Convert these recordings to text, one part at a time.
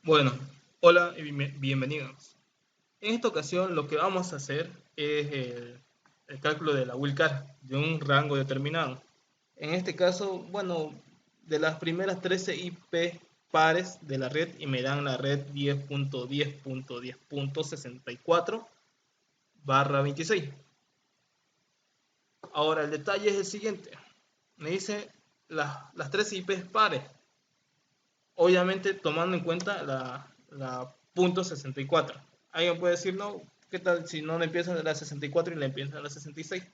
Bueno, hola y bienvenidos. En esta ocasión lo que vamos a hacer es el cálculo de la wildcard de un rango determinado. En este caso, bueno, de las primeras 13 IP pares de la red y me dan la red 10.10.10.64/26. Ahora el detalle es el siguiente. Me dice las 13 IPs pares, obviamente tomando en cuenta la punto 64. Alguien puede decir, no, ¿qué tal si no le empiezan de la 64 y le empiezan de la 66?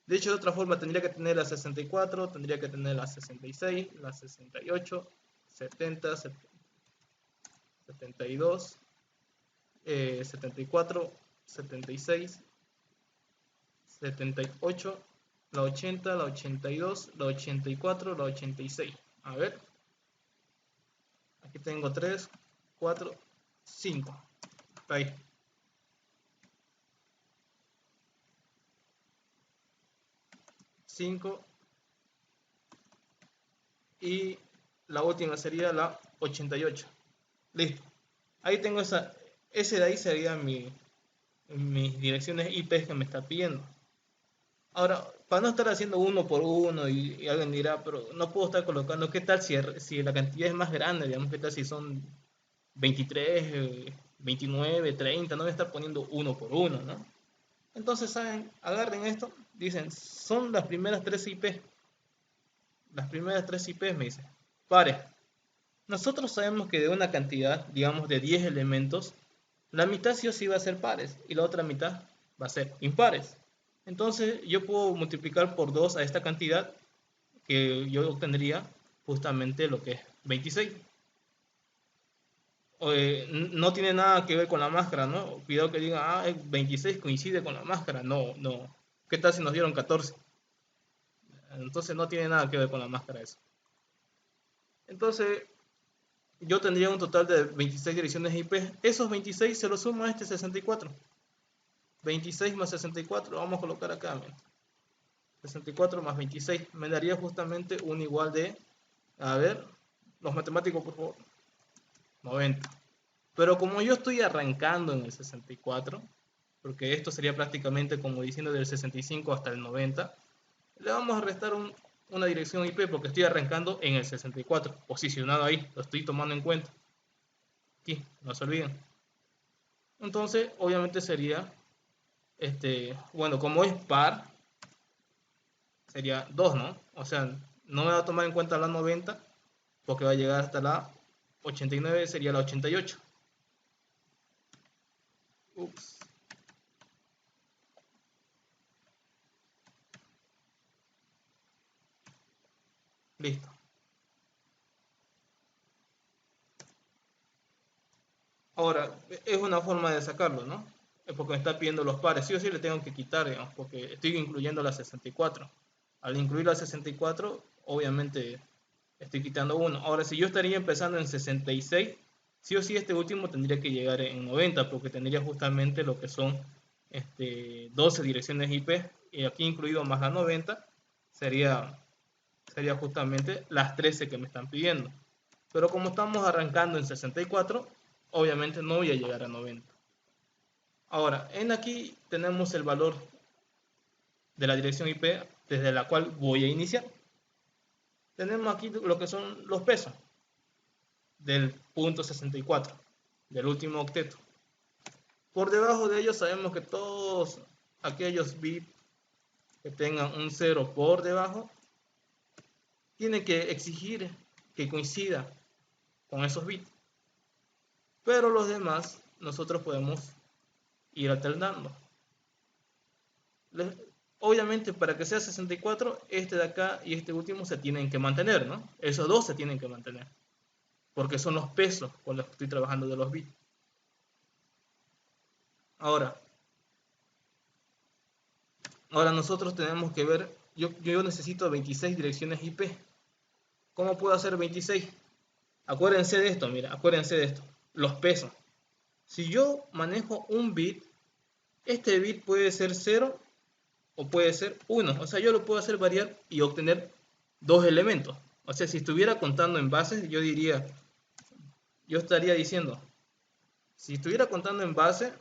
De hecho, de otra forma, tendría que tener la 64, tendría que tener la 66, la 68, 70, 72, 74, 76, 78, la 80, la 82, la 84, la 86. A ver, aquí tengo 3, 4, 5. Está ahí. 5 y la última sería la 88. Listo. Ahí tengo ese de ahí sería mis direcciones IP que me está pidiendo. Ahora, para no estar haciendo uno por uno y alguien dirá, pero no puedo estar colocando, ¿qué tal si la cantidad es más grande? Digamos, ¿qué tal si son 23, 29, 30? No voy a estar poniendo uno por uno, ¿no? Entonces, ¿saben? Agarren esto, dicen, son las primeras 3 IP. Las primeras 3 IPs me dicen, pares. Nosotros sabemos que de una cantidad, digamos, de 10 elementos, la mitad sí o sí va a ser pares y la otra mitad va a ser impares. Entonces yo puedo multiplicar por 2 a esta cantidad que yo obtendría justamente lo que es 26. No tiene nada que ver con la máscara, ¿no? Cuidado que digan, 26 coincide con la máscara. No, no. ¿Qué tal si nos dieron 14? Entonces no tiene nada que ver con la máscara eso. Entonces yo tendría un total de 26 direcciones IP. Esos 26 se los sumo a este 64. 26 más 64, vamos a colocar acá. 64 más 26 me daría justamente un igual de, a ver, los matemáticos por favor, 90. Pero como yo estoy arrancando en el 64, porque esto sería prácticamente como diciendo del 65 hasta el 90, le vamos a restar una dirección IP porque estoy arrancando en el 64, posicionado ahí, lo estoy tomando en cuenta. Aquí, no se olviden. Entonces, obviamente sería, bueno, como es par, sería 2, ¿no? O sea, no me va a tomar en cuenta la 90 porque va a llegar hasta la 89, sería la 88. Ups, listo. Ahora, es una forma de sacarlo, ¿no? Es porque me está pidiendo los pares. Sí o sí le tengo que quitar, digamos, porque estoy incluyendo la 64. Al incluir la 64, obviamente estoy quitando uno. Ahora, si yo estaría empezando en 66, sí o sí este último tendría que llegar en 90, porque tendría justamente lo que son 12 direcciones IP, y aquí incluido más la 90, sería, sería justamente las 13 que me están pidiendo. Pero como estamos arrancando en 64, obviamente no voy a llegar a 90. Ahora, en aquí tenemos el valor de la dirección IP desde la cual voy a iniciar. Tenemos aquí lo que son los pesos del punto 64, del último octeto. Por debajo de ellos sabemos que todos aquellos bits que tengan un 0 por debajo tienen que exigir que coincida con esos bits. Pero los demás nosotros podemos ir alternando. Obviamente para que sea 64, este de acá y este último se tienen que mantener, ¿no? Esos dos se tienen que mantener, porque son los pesos con los que estoy trabajando de los bits. Ahora, ahora nosotros tenemos que ver, yo necesito 26 direcciones IP. ¿Cómo puedo hacer 26? Acuérdense de esto, mira, acuérdense de esto. Los pesos. Si yo manejo un bit, este bit puede ser 0 o puede ser 1. O sea, yo lo puedo hacer variar y obtener dos elementos. O sea, si estuviera contando en bases, yo diría yo estaría diciendo, si estuviera contando en base,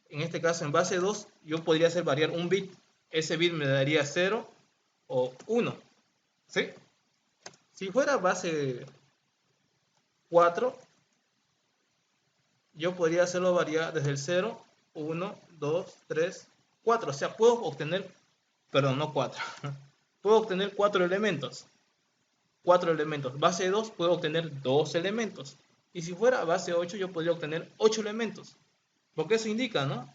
en este caso en base 2, yo podría hacer variar un bit. Ese bit me daría 0 o 1. ¿Sí? Si fuera base 4, yo podría hacerlo variar desde el 0, 1, 2, 3, 4. O sea, puedo obtener, perdón, no 4. Puedo obtener 4 elementos. 4 elementos. Base 2 puedo obtener 2 elementos. Y si fuera base 8, yo podría obtener 8 elementos. Porque eso indica, ¿no?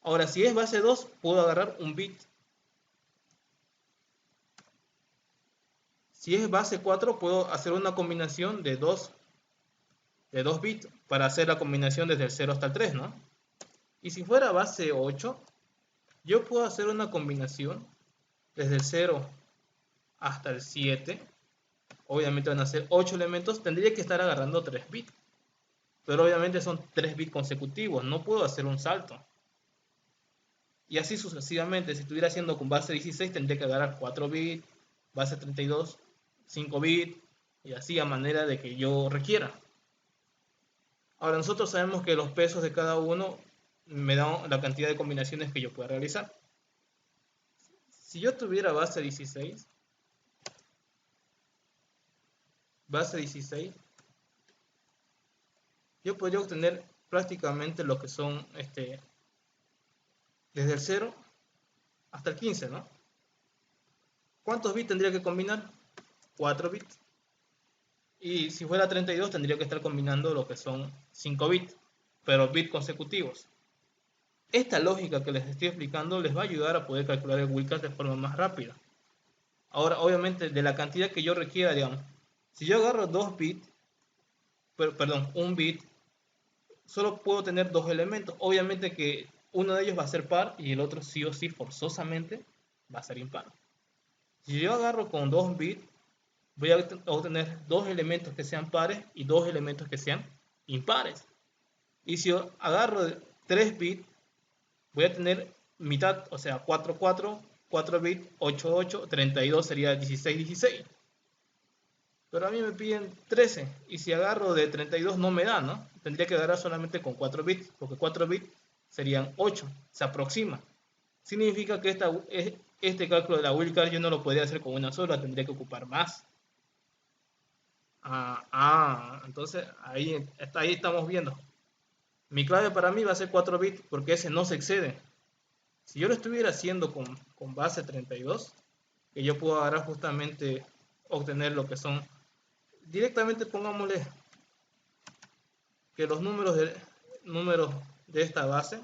Ahora, si es base 2, puedo agarrar un bit. Si es base 4, puedo hacer una combinación de 2 bits para hacer la combinación desde el 0 hasta el 3, ¿no? Y si fuera base 8, yo puedo hacer una combinación desde el 0 hasta el 7. Obviamente van a ser 8 elementos. Tendría que estar agarrando 3 bits. Pero obviamente son 3 bits consecutivos. No puedo hacer un salto. Y así sucesivamente. Si estuviera haciendo con base 16, tendría que agarrar 4 bits. Base 32, 5 bits. Y así a manera de que yo requiera. Ahora nosotros sabemos que los pesos de cada uno me dan la cantidad de combinaciones que yo pueda realizar. Si yo tuviera base 16, yo podría obtener prácticamente lo que son desde el 0 hasta el 15, ¿no? ¿Cuántos bits tendría que combinar? 4 bits. Y si fuera 32 tendría que estar combinando lo que son 5 bits, pero bits consecutivos. Esta lógica que les estoy explicando les va a ayudar a poder calcular el wildcard de forma más rápida. Ahora, obviamente, de la cantidad que yo requiera, digamos, si yo agarro 2 bits, perdón, 1 bit, solo puedo tener 2 elementos. Obviamente que uno de ellos va a ser par y el otro sí o sí forzosamente va a ser impar. Si yo agarro con 2 bits, voy a obtener 2 elementos que sean pares y 2 elementos que sean impares. Y si yo agarro 3 bits, voy a tener mitad, o sea, 4, 4, 4 bits, 8, 8, 32 sería 16, 16. Pero a mí me piden 13 y si agarro de 32 no me da, ¿no? Tendría que agarrar solamente con 4 bits, porque 4 bits serían 8, se aproxima. Significa que este cálculo de la wildcard yo no lo podría hacer con una sola, tendría que ocupar más. Entonces ahí estamos viendo. Mi clave para mí va a ser 4 bits porque ese no se excede. Si yo lo estuviera haciendo con base 32, que yo puedo agarrar justamente, obtener lo que son, directamente pongámosle que los números de esta base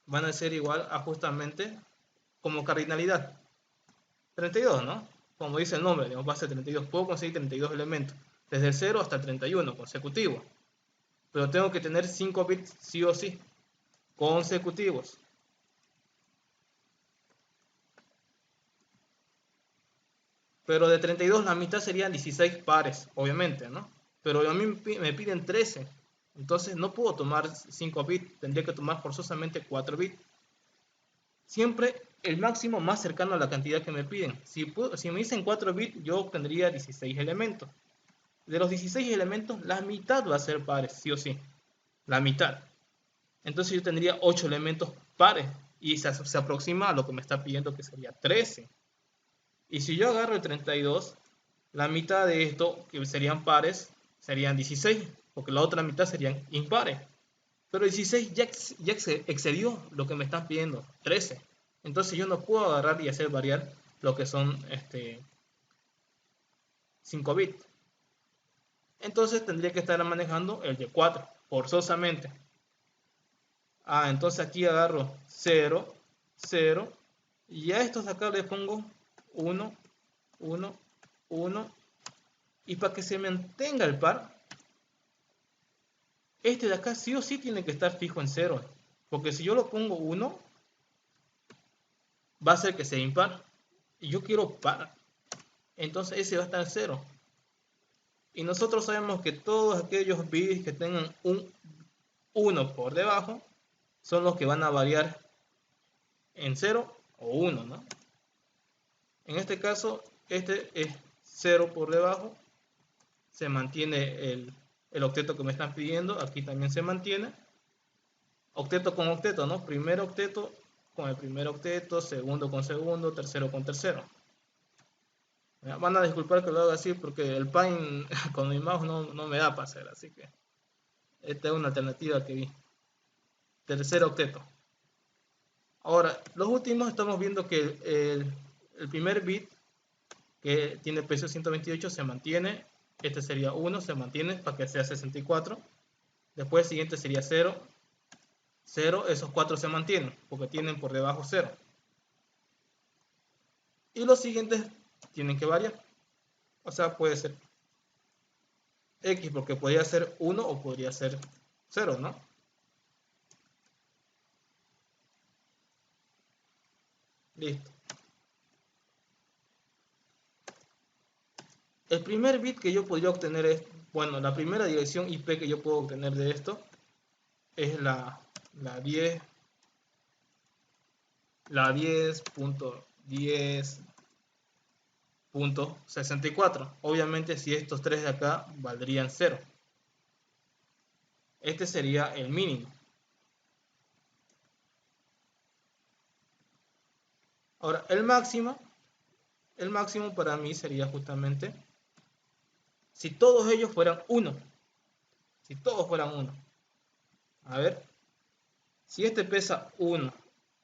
van a ser igual a justamente como cardinalidad 32, ¿no? Como dice el nombre, digamos, base 32. Puedo conseguir 32 elementos, desde el 0 hasta el 31 consecutivo. Pero tengo que tener 5 bits sí o sí, consecutivos. Pero de 32 la mitad serían 16 pares, obviamente, ¿no? Pero a mí me piden 13. Entonces no puedo tomar 5 bits, tendría que tomar forzosamente 4 bits. Siempre el máximo más cercano a la cantidad que me piden. Si me dicen 4 bits, yo obtendría 16 elementos. De los 16 elementos, la mitad va a ser pares, sí o sí. La mitad. Entonces yo tendría 8 elementos pares. Y se aproxima a lo que me está pidiendo, que sería 13. Y si yo agarro el 32, la mitad de esto, que serían pares, serían 16. Porque la otra mitad serían impares. Pero 16 ya excedió lo que me están pidiendo, 13. Entonces yo no puedo agarrar y hacer variar lo que son 5 bits. Entonces tendría que estar manejando el de 4, forzosamente. Entonces aquí agarro 0, 0. Y a estos de acá les pongo 1, 1, 1. Y para que se mantenga el par, este de acá sí o sí tiene que estar fijo en 0. Porque si yo lo pongo 1, va a ser que sea impar. Y yo quiero par. Entonces ese va a estar en 0. Y nosotros sabemos que todos aquellos bits que tengan un 1 por debajo son los que van a variar en 0 o 1, ¿no? En este caso, este es 0 por debajo se mantiene el octeto que me están pidiendo, aquí también se mantiene. Octeto con octeto, ¿no? Primer octeto con el primer octeto, segundo con segundo, tercero con tercero. Van a disculpar que lo haga así porque el Paint con mi mouse no me da para hacer, así que esta es una alternativa que vi. Tercer octeto. Ahora, los últimos estamos viendo que el primer bit que tiene peso 128 se mantiene. Este sería 1, se mantiene para que sea 64. Después el siguiente sería 0. 0, esos 4 se mantienen porque tienen por debajo 0. Y los siguientes tienen que variar. O sea, puede ser X porque podría ser 1 o podría ser 0, ¿no? Listo. El primer bit que yo podría obtener es, bueno, la primera dirección IP que yo puedo obtener de esto es la 10, la 10.10.64. Obviamente si estos tres de acá valdrían 0. Este sería el mínimo. Ahora, el máximo para mí sería justamente si todos ellos fueran 1. Si todos fueran 1. A ver, si este pesa 1,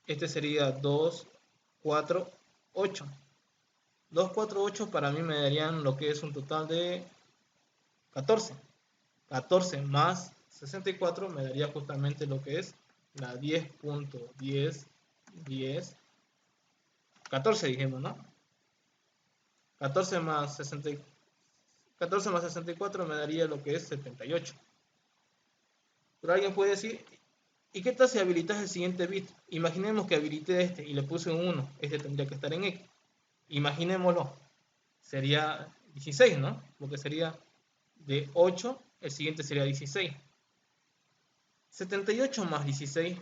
este sería 2, 4, 8. 2, 4, 8 para mí me darían lo que es un total de 14. 14 más 64 me daría justamente lo que es la 10.10, 10, 14 dijimos, ¿no? 14 más 60, 14 más 64 me daría lo que es 78. Pero alguien puede decir, ¿y qué tal si habilitas el siguiente bit? Imaginemos que habilité este y le puse un 1, este tendría que estar en X. Imaginémoslo, sería 16, ¿no? Porque sería de 8, el siguiente sería 16. 78 más 16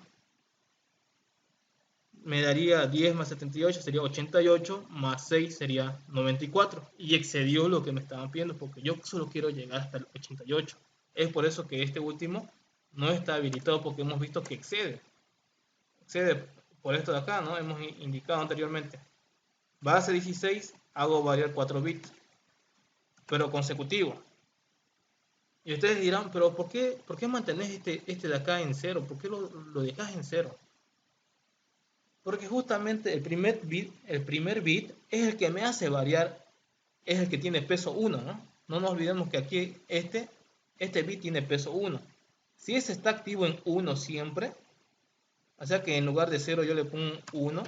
me daría 10 más 78, sería 88, más 6 sería 94. Y excedió lo que me estaban pidiendo, porque yo solo quiero llegar hasta el 88. Es por eso que este último no está habilitado, porque hemos visto que excede. Excede por esto de acá, ¿no? Hemos indicado anteriormente. Base 16, hago variar 4 bits, pero consecutivo. Y ustedes dirán, pero ¿por qué mantenés este de acá en 0? ¿Por qué lo dejas en 0? Porque justamente el primer bit es el que me hace variar, es el que tiene peso 1, ¿no? No nos olvidemos que aquí este bit tiene peso 1. Si ese está activo en 1 siempre, o sea que en lugar de 0 yo le pongo 1,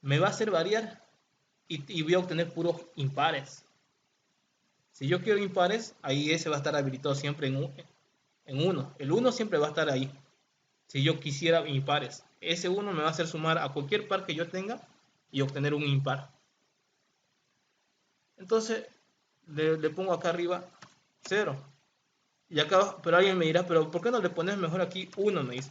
me va a hacer variar y voy a obtener puros impares. Si yo quiero impares, ahí ese va a estar habilitado siempre en 1. El 1 siempre va a estar ahí. Si yo quisiera impares, ese 1 me va a hacer sumar a cualquier par que yo tenga y obtener un impar. Entonces le pongo acá arriba 0. Y acá, pero alguien me dirá, pero ¿por qué no le pones mejor aquí 1? Me dice.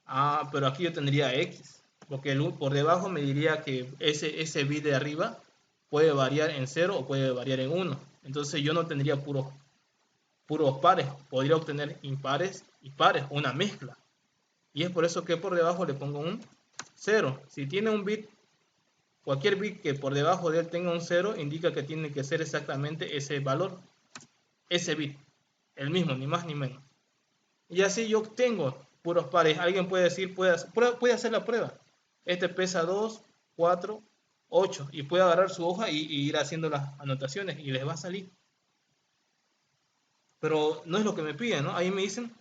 Ah, pero aquí yo tendría X. Porque por debajo me diría que ese bit de arriba puede variar en 0 o puede variar en 1. Entonces yo no tendría puros pares. Podría obtener impares y pares, una mezcla. Y es por eso que por debajo le pongo un 0. Si tiene un bit, cualquier bit que por debajo de él tenga un 0, indica que tiene que ser exactamente ese valor, ese bit, el mismo, ni más ni menos. Y así yo obtengo puros pares. Alguien puede decir, puede hacer la prueba. Este pesa 2, 4, 8 y puede agarrar su hoja y ir haciendo las anotaciones y les va a salir. Pero no es lo que me piden, ¿no? Ahí me dicen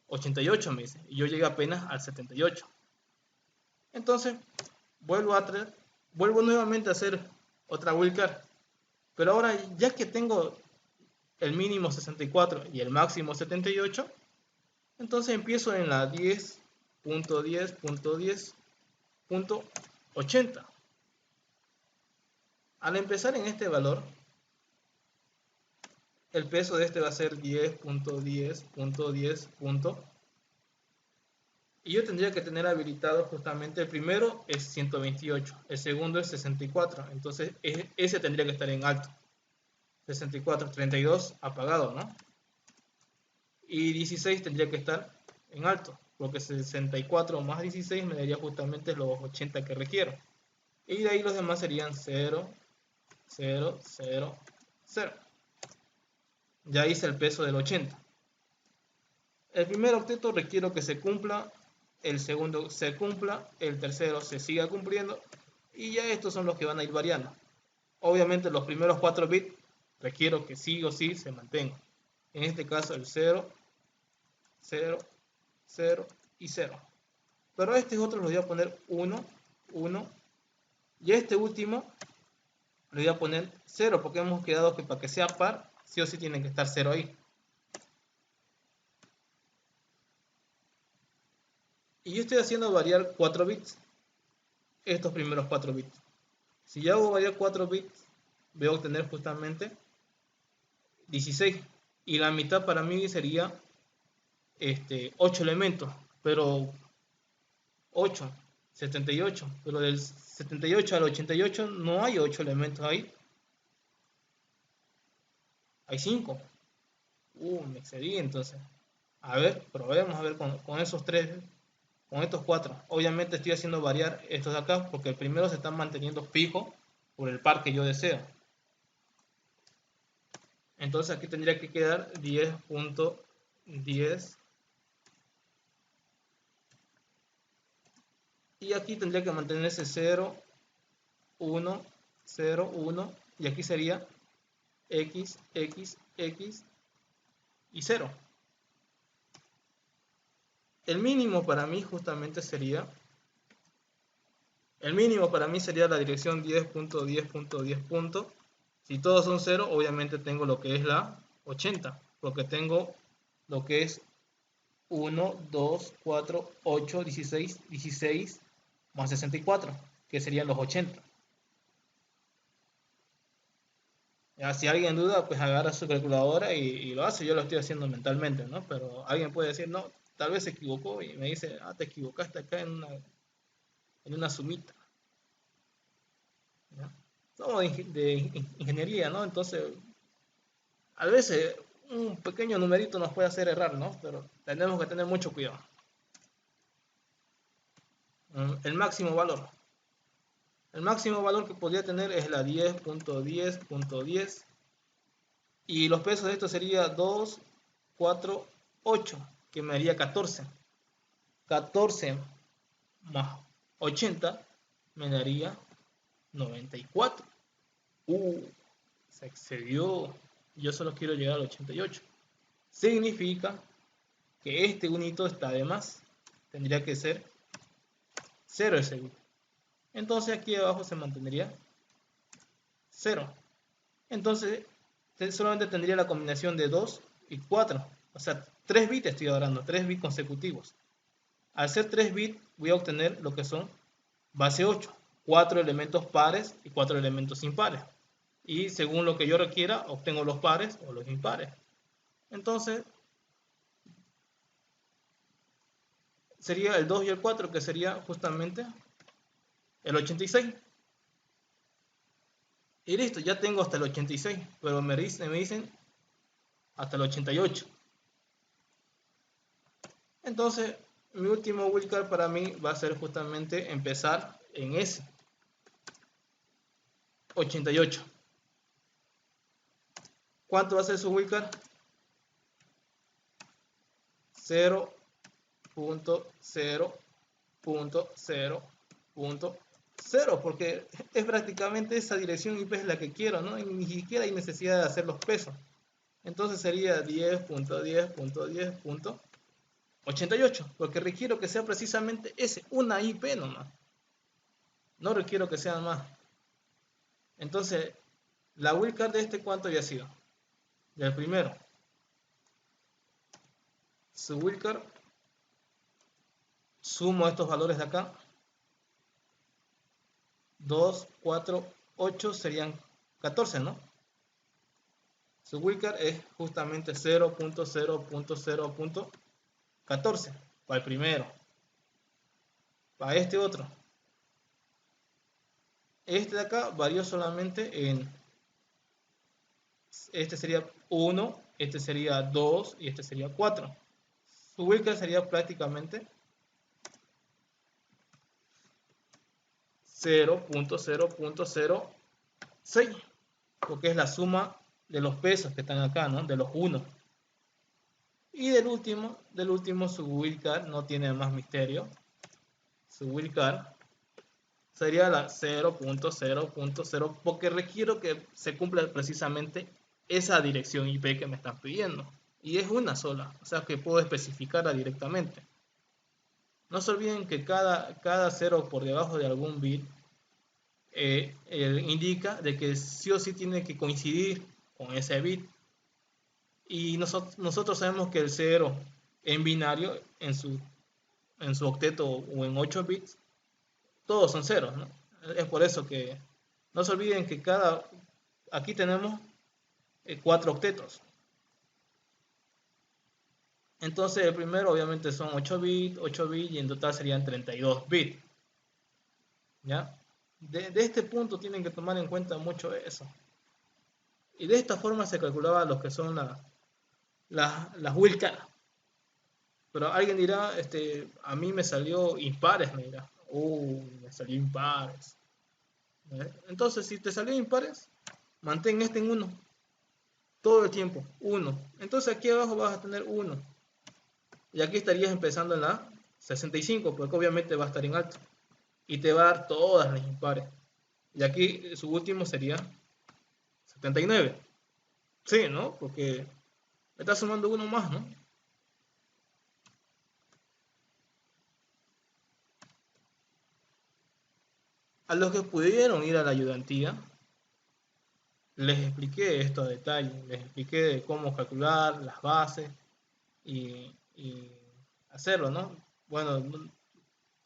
88, me dicen, y yo llegué apenas al 78. Entonces, vuelvo nuevamente a hacer otra wildcard. Pero ahora, ya que tengo el mínimo 64 y el máximo 78, entonces empiezo en la 10.10.10.80. Al empezar en este valor, el peso de este va a ser 10.10.10. Y yo tendría que tener habilitado justamente, el primero es 128, el segundo es 64, entonces ese tendría que estar en alto. 64, 32 apagado, ¿no? Y 16 tendría que estar en alto, porque 64 más 16 me daría justamente los 80 que requiero. Y de ahí los demás serían 0, 0, 0, 0. Ya hice el peso del 80. El primer octeto requiero que se cumpla, el segundo se cumpla, el tercero se siga cumpliendo, y ya estos son los que van a ir variando. Obviamente los primeros 4 bits requiero que sí o sí se mantengan. En este caso el 0, 0, 0 y 0. Pero a este otro le voy a poner 1, 1, y a este último le voy a poner 0, porque hemos quedado que para que sea par, sí o sí tiene que estar 0 ahí. Y yo estoy haciendo variar 4 bits, estos primeros 4 bits. Si yo hago variar 4 bits, voy a obtener justamente 16. Y la mitad para mí sería 8 elementos, pero 8, 78. Pero del 78 al 88 no hay 8 elementos ahí. Hay 5. Me excedí entonces. A ver, probemos a ver con esos 3, con estos 4. Obviamente estoy haciendo variar estos de acá porque el primero se está manteniendo fijo por el par que yo deseo. Entonces aquí tendría que quedar 10.10. Y aquí tendría que mantenerse 0, 1, 0, 1. Y aquí sería X, X, X y 0. El mínimo para mí justamente sería, el mínimo para mí sería la dirección 10.10.10. Si todos son 0, obviamente tengo lo que es la 80, porque tengo lo que es 1, 2, 4, 8, 16, 16 más 64, que serían los 80. Ya, si alguien duda, pues agarra su calculadora y lo hace. Yo lo estoy haciendo mentalmente, ¿no? Pero alguien puede decir, no, tal vez se equivocó y me dice, te equivocaste acá en una sumita. ¿Ya? Somos de ingeniería, ¿no? Entonces, a veces un pequeño numerito nos puede hacer errar, ¿no? Pero tenemos que tener mucho cuidado. El máximo valor. El máximo valor que podría tener es la 10.10.10. Y los pesos de esto sería 2, 4, 8, que me haría 14. 14 más 80 me daría 94. Se excedió. Yo solo quiero llegar al 88. Significa que este unito está de más. Tendría que ser 0 ese bit. Entonces aquí abajo se mantendría 0. Entonces solamente tendría la combinación de 2 y 4. O sea, 3 bits estoy hablando, 3 bits consecutivos. Al ser 3 bits voy a obtener lo que son base 8, 4 elementos pares y 4 elementos impares. Y según lo que yo requiera, obtengo los pares o los impares. Entonces, sería el 2 y el 4, que sería justamente el 86. Y listo, ya tengo hasta el 86, pero me dicen hasta el 88. Entonces, mi último wildcard para mí va a ser justamente empezar en ese 88. ¿Cuánto va a ser su wildcard? 0.0.0.0, porque es prácticamente esa dirección IP es la que quiero, ¿no? Y ni siquiera hay necesidad de hacer los pesos. Entonces sería 10.10.10.88, porque requiero que sea precisamente ese, una IP nomás. No requiero que sean más. Entonces, la wildcard de este, ¿cuánto había sido? Del primero. Su wildcard, sumo estos valores de acá. 2, 4, 8 serían 14, ¿no? Su wildcard es justamente 0.0.0.14 para el primero. Para este otro. Este de acá varió solamente en Este sería 1, este sería 2 y este sería 4. Su wildcard sería prácticamente 0.0.06, porque es la suma de los pesos que están acá, ¿no? De los 1. Y del último su wildcard no tiene más misterio. Su wildcard sería la 0.0.0, porque requiero que se cumpla precisamente esa dirección IP que me están pidiendo. Y es una sola, o sea que puedo especificarla directamente. No se olviden que cada cero por debajo de algún bit indica de que sí o sí tiene que coincidir con ese bit. Y nosotros sabemos que el 0 en binario, en su octeto o en 8 bits, todos son ceros, ¿no? Es por eso que no se olviden que aquí tenemos 4 octetos. Entonces el primero obviamente son 8 bits, 8 bits y en total serían 32 bits. ¿Ya? De este punto tienen que tomar en cuenta mucho eso. Y de esta forma se calculaba lo que son las wildcards. Pero alguien dirá, a mí me salió impares, me dirá. Me salió impares. Entonces, si te salió impares, mantén este en 1. Todo el tiempo, 1. Entonces aquí abajo vas a tener 1. Y aquí estarías empezando en la 65, porque obviamente va a estar en alto. Y te va a dar todas las impares. Y aquí su último sería 79. Sí, ¿no? Porque me está sumando uno más, ¿no? A los que pudieron ir a la ayudantía, les expliqué esto a detalle. Les expliqué de cómo calcular las bases y hacerlo, ¿no? Bueno,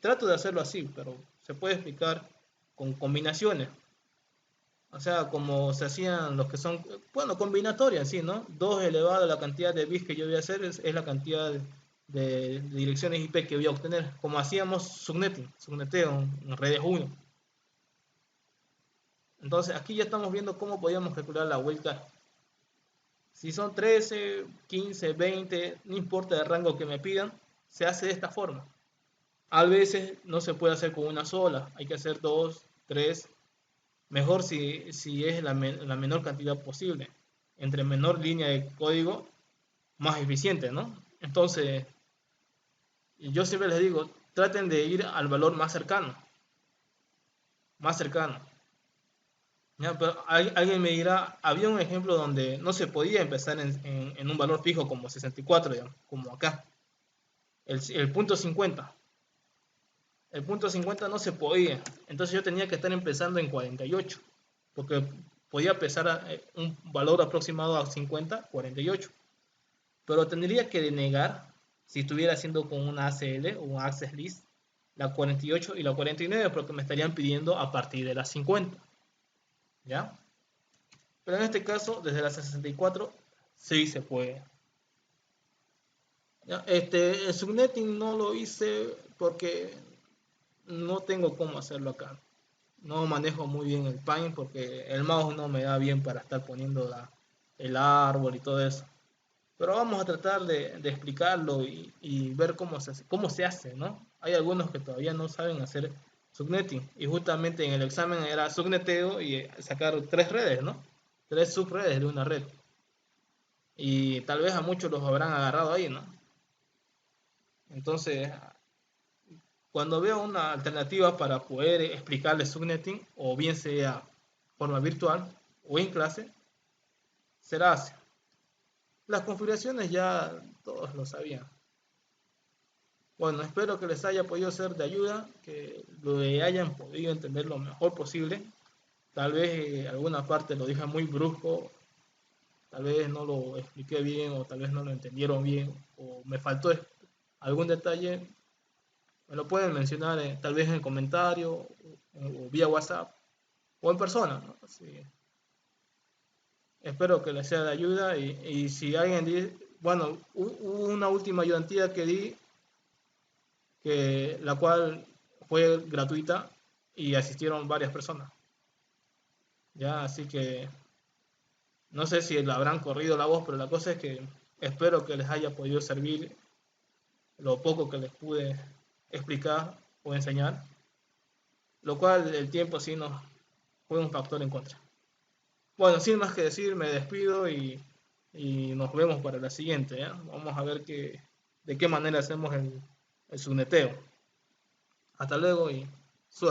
trato de hacerlo así, pero se puede explicar con combinaciones. O sea, como se hacían los que son, bueno, combinatorias, sí, ¿no? 2 elevado a la cantidad de bits que yo voy a hacer es la cantidad de direcciones IP que voy a obtener. Como hacíamos sugneteo en redes 1. Entonces, aquí ya estamos viendo cómo podíamos calcular la vuelta. Si son 13, 15, 20, no importa el rango que me pidan, se hace de esta forma. A veces no se puede hacer con una sola, hay que hacer 2, 3. Mejor si es la menor cantidad posible. Entre menor línea de código, más eficiente, ¿no? Entonces, yo siempre les digo, traten de ir al valor más cercano. Más cercano. ¿Ya? Pero alguien me dirá, había un ejemplo donde no se podía empezar en un valor fijo como 64, digamos, como acá. El punto 50. El punto 50 no se podía. Entonces yo tenía que estar empezando en 48. Porque podía pesar un valor aproximado a 50, 48. Pero tendría que denegar, si estuviera haciendo con una ACL o un Access List, la 48 y la 49, porque me estarían pidiendo a partir de las 50. ¿Ya? Pero en este caso, desde la 64, sí se puede. ¿Ya? El subnetting no lo hice porque no tengo cómo hacerlo acá. No manejo muy bien el Paint porque el mouse no me da bien para estar poniendo el árbol y todo eso. Pero vamos a tratar de explicarlo y ver cómo se hace, ¿no? Hay algunos que todavía no saben hacer subnetting y justamente en el examen era subneteo y sacar 3 redes, ¿no? 3 subredes de una red. Y tal vez a muchos los habrán agarrado ahí, ¿no? Entonces, cuando veo una alternativa para poder explicarle subnetting, o bien sea forma virtual o en clase, será así. Las configuraciones ya todos lo sabían. Bueno, espero que les haya podido ser de ayuda, que lo hayan podido entender lo mejor posible. Tal vez alguna parte lo dije muy brusco, tal vez no lo expliqué bien o tal vez no lo entendieron bien o me faltó algún detalle. Me lo pueden mencionar tal vez en el comentario o vía WhatsApp o en persona, ¿no? Así, espero que les sea de ayuda y si alguien dice, bueno, hubo una última ayudantía que di, la cual fue gratuita y asistieron varias personas. Ya, así que No sé si le habrán corrido la voz, pero la cosa es que espero que les haya podido servir lo poco que les pude explicar o enseñar, lo cual el tiempo sí nos fue un factor en contra. Bueno, sin más que decir, me despido y nos vemos para la siguiente. ¿Ya? Vamos a ver de qué manera hacemos el suneteo. Hasta luego y